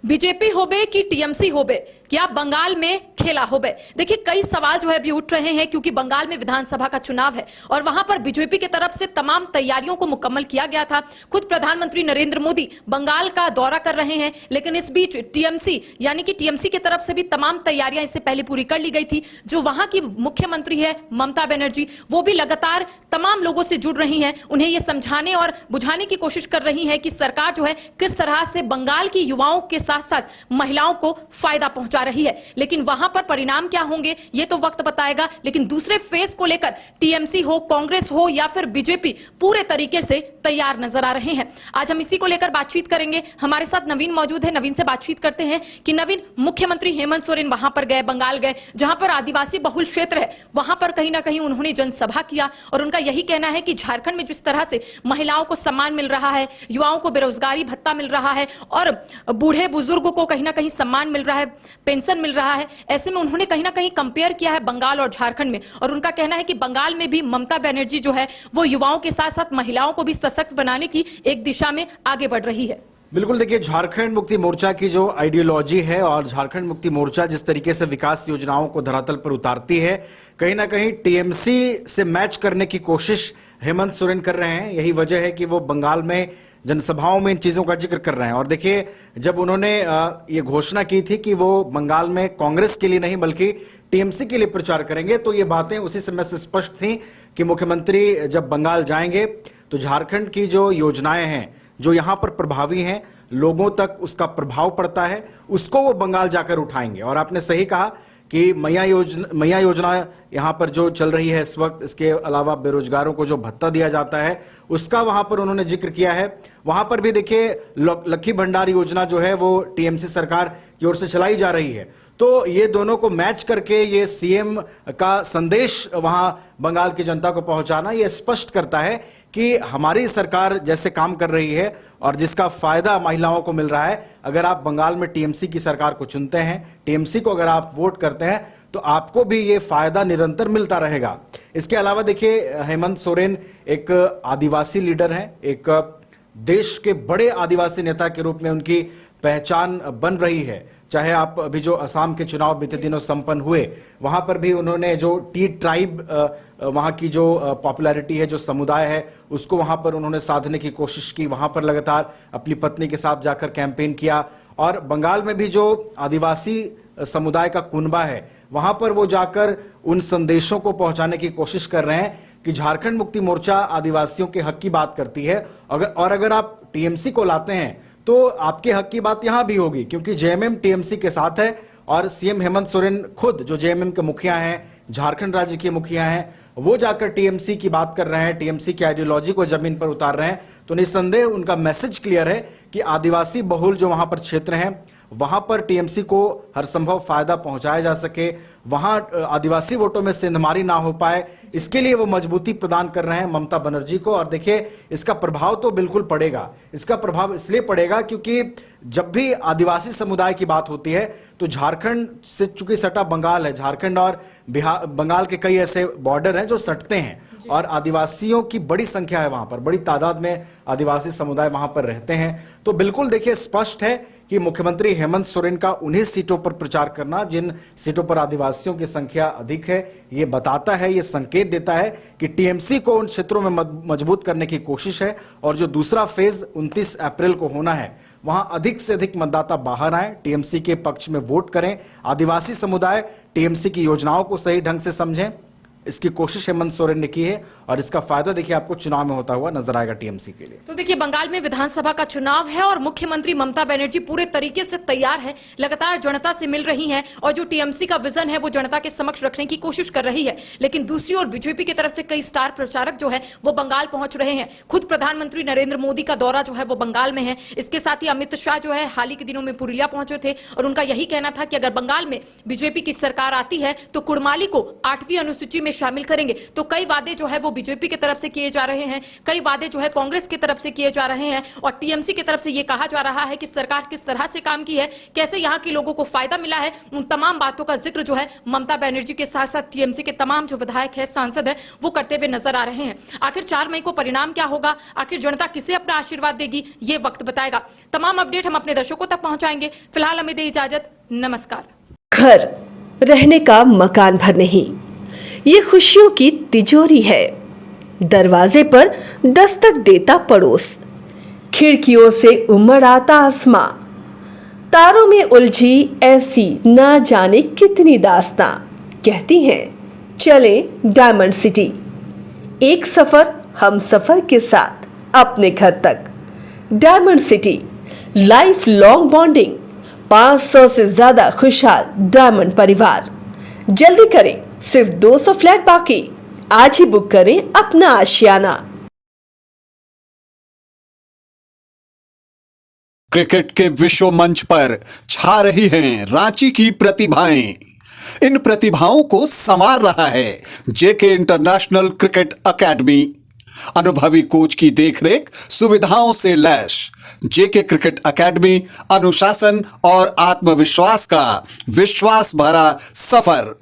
BJP होबे कि TMC होबे, क्या बंगाल में खेला होबे। देखिए कई सवाल जो है अभी उठ रहे हैं क्योंकि बंगाल में विधानसभा का चुनाव है और वहां पर बीजेपी की तरफ से तमाम तैयारियों को मुकम्मल किया गया था। खुद प्रधानमंत्री नरेंद्र मोदी बंगाल का दौरा कर रहे हैं, लेकिन इस बीच टीएमसी यानी कि टीएमसी की तरफ से भी तमाम तैयारियां इससे पहले पूरी कर ली गई थी। जो वहां की मुख्यमंत्री है ममता बनर्जी, वो भी लगातार तमाम लोगों से जुड़ रही हैं, उन्हें यह समझाने और बुझाने की कोशिश कर रही है कि सरकार जो है किस तरह से बंगाल की युवाओं के साथ साथ महिलाओं को फायदा पहुंचा रही है। लेकिन वहां पर परिणाम क्या होंगे ये तो वक्त बताएगा। लेकिन दूसरे फेज को लेकर टीएमसी हो, कांग्रेस हो या फिर बीजेपी पूरे तरीके से तैयार नजर आ रहे हैं। आज हम इसी को लेकर बातचीत करेंगे। हमारे साथ नवीन मौजूद है, नवीन से बातचीत करते हैं कि नवीन, मुख्यमंत्री हेमंत सोरेन वहां पर गए, बंगाल गए, जहां पर आदिवासी बहुल क्षेत्र है, वहां पर कहीं ना कहीं उन्होंने जनसभा किया और उनका यही कहना है कि झारखंड में जिस तरह से महिलाओं को सम्मान मिल रहा है, युवाओं को बेरोजगारी भत्ता मिल रहा है और बूढ़े बुजुर्गों को कहीं ना कहीं सम्मान मिल रहा है, पेंशन मिल रहा है, ऐसे में उन्होंने कहीं ना कहीं कंपेयर किया है बंगाल और झारखंड में। और उनका कहना है कि बंगाल में भी ममता बनर्जी जो है वो युवाओं के साथ साथ महिलाओं को भी सशक्त बनाने की एक दिशा में आगे बढ़ रही है। बिल्कुल, देखिए झारखंड मुक्ति मोर्चा की जो आइडियोलॉजी है और झारखंड मुक्ति मोर्चा जिस तरीके से विकास योजनाओं को धरातल पर उतारती है, कहीं ना कहीं टीएमसी से मैच करने की कोशिश हेमंत सोरेन कर रहे हैं। यही वजह है कि वो बंगाल में जनसभाओं में इन चीजों का जिक्र कर रहे हैं। और देखिए, जब उन्होंने ये घोषणा की थी कि वो बंगाल में कांग्रेस के लिए नहीं बल्कि टीएमसी के लिए प्रचार करेंगे, तो ये बातें उसी समय से स्पष्ट थी कि मुख्यमंत्री जब बंगाल जाएंगे तो झारखंड की जो योजनाएं हैं, जो यहां पर प्रभावी हैं, लोगों तक उसका प्रभाव पड़ता है, उसको वो बंगाल जाकर उठाएंगे। और आपने सही कहा कि मैया योजना यहां पर जो चल रही है इस वक्त, इसके अलावा बेरोजगारों को जो भत्ता दिया जाता है उसका वहां पर उन्होंने जिक्र किया है। वहां पर भी देखिए लक्खी भंडार योजना जो है वो टीएमसी सरकार की ओर से चलाई जा रही है। तो ये दोनों को मैच करके ये सीएम का संदेश वहां बंगाल की जनता को पहुंचाना, ये स्पष्ट करता है कि हमारी सरकार जैसे काम कर रही है और जिसका फायदा महिलाओं को मिल रहा है। अगर आप बंगाल में टीएमसी की सरकार को चुनते हैं, टीएमसी को अगर आप वोट करते हैं, तो आपको भी ये फायदा निरंतर मिलता रहेगा। इसके अलावा देखिए, हेमंत सोरेन एक आदिवासी लीडर हैं, एक देश के बड़े आदिवासी नेता के रूप में उनकी पहचान बन रही है। चाहे आप अभी जो असम के चुनाव बीते दिनों संपन्न हुए, वहां पर भी उन्होंने जो टी ट्राइब वहां की जो पॉपुलैरिटी है, जो समुदाय है, उसको वहां पर उन्होंने साधने की कोशिश की। वहां पर लगातार अपनी पत्नी के साथ जाकर कैंपेन किया। और बंगाल में भी जो आदिवासी समुदाय का कुनबा है, वहां पर वो जाकर उन संदेशों को पहुंचाने की कोशिश कर रहे हैं कि झारखंड मुक्ति मोर्चा आदिवासियों के हक की बात करती है। अगर आप टीएमसी को लाते हैं तो आपके हक की बात यहां भी होगी, क्योंकि जेएमएम टीएमसी के साथ है और सीएम हेमंत सोरेन खुद जो जेएमएम के मुखिया हैं, झारखंड राज्य के मुखिया हैं, वो जाकर टीएमसी की बात कर रहे हैं, टीएमसी की आइडियोलॉजी को जमीन पर उतार रहे हैं। तो निस्संदेह उनका मैसेज क्लियर है कि आदिवासी बहुल जो वहां पर क्षेत्र हैं, वहां पर टीएमसी को हर संभव फायदा पहुंचाया जा सके, वहां आदिवासी वोटों में सेंधमारी ना हो पाए, इसके लिए वो मजबूती प्रदान कर रहे हैं ममता बनर्जी को। और देखिए, इसका प्रभाव तो बिल्कुल पड़ेगा। इसका प्रभाव इसलिए पड़ेगा क्योंकि जब भी आदिवासी समुदाय की बात होती है तो झारखंड से चूंकि सटा बंगाल है, झारखंड और बिहार, बंगाल के कई ऐसे बॉर्डर हैं जो सटते हैं और आदिवासियों की बड़ी संख्या है वहां पर, बड़ी तादाद में आदिवासी समुदाय वहां पर रहते हैं। तो बिल्कुल देखिए, स्पष्ट है कि मुख्यमंत्री हेमंत सोरेन का उन्हीं सीटों पर प्रचार करना जिन सीटों पर आदिवासियों की संख्या अधिक है, ये बताता है, ये संकेत देता है कि टीएमसी को उन क्षेत्रों में मजबूत करने की कोशिश है। और जो दूसरा फेज 29 अप्रैल को होना है, वहां अधिक से अधिक मतदाता बाहर आए, टीएमसी के पक्ष में वोट करें, आदिवासी समुदाय टीएमसी की योजनाओं को सही ढंग से समझें। इसकी कोशिश हेमंत सोरेन ने की है और इसका फायदा देखिए आपको चुनाव में होता हुआ नजर आएगा टीएमसी के लिए। तो देखिए, बंगाल में विधानसभा का चुनाव है और मुख्यमंत्री ममता बनर्जी पूरे तरीके से तैयार है, लगातार जनता से मिल रही हैं और जो टीएमसी का विजन है वो जनता के समक्ष रखने की कोशिश कर रही है। लेकिन दूसरी ओर बीजेपी की तरफ से कई स्टार प्रचारक जो है वो बंगाल पहुंच रहे हैं। खुद प्रधानमंत्री नरेंद्र मोदी का दौरा जो है वो बंगाल में है। इसके साथ ही अमित शाह जो है हाल ही के दिनों में पुरुलिया पहुंचे थे और उनका यही कहना था कि अगर बंगाल में बीजेपी की सरकार आती है तो कुड़माली को 8वीं अनुसूची में शामिल करेंगे। तो कई वादे जो है वो बीजेपी की तरफ से किए जा रहे हैं, कई वादे जो है कांग्रेस की तरफ से किए जा रहे हैं और टीएमसी की तरफ से ये कहा जा रहा है कि सरकार किस तरह से काम की है, कैसे यहाँ के लोगों को फायदा मिला है। उन तमाम बातों का जिक्र जो है ममता बनर्जी के साथ साथ टीएमसी के तमाम जो विधायक है, सांसद है, वो करते हुए नजर आ रहे हैं। आखिर 4 मई को परिणाम क्या होगा, आखिर जनता किसे अपना आशीर्वाद देगी, ये वक्त बताएगा। तमाम अपडेट हम अपने दर्शकों तक पहुंचाएंगे। फिलहाल हमें दे इजाजत, नमस्कार। घर रहने का मकान भर नहीं, ये खुशियों की तिजोरी है। दरवाजे पर दस्तक देता पड़ोस, खिड़कियों से उमड़ आता आसमां, तारों में उलझी ऐसी न जाने कितनी दास्तां। कहती हैं चले डायमंड सिटी, एक सफर हम सफर के साथ अपने घर तक। Diamond city, life long bonding, 500 से ज्यादा खुशहाल डायमंड परिवार। जल्दी करें, सिर्फ 200 फ्लैट बाकी। आज ही बुक करें अपना आशियाना। क्रिकेट के विश्व मंच पर छा रही हैं रांची की प्रतिभाएं। इन प्रतिभाओं को संवार रहा है जेके इंटरनेशनल क्रिकेट एकेडमी। अनुभवी कोच की देखरेख, सुविधाओं से लैस जेके क्रिकेट एकेडमी अनुशासन और आत्मविश्वास का विश्वास भरा सफर।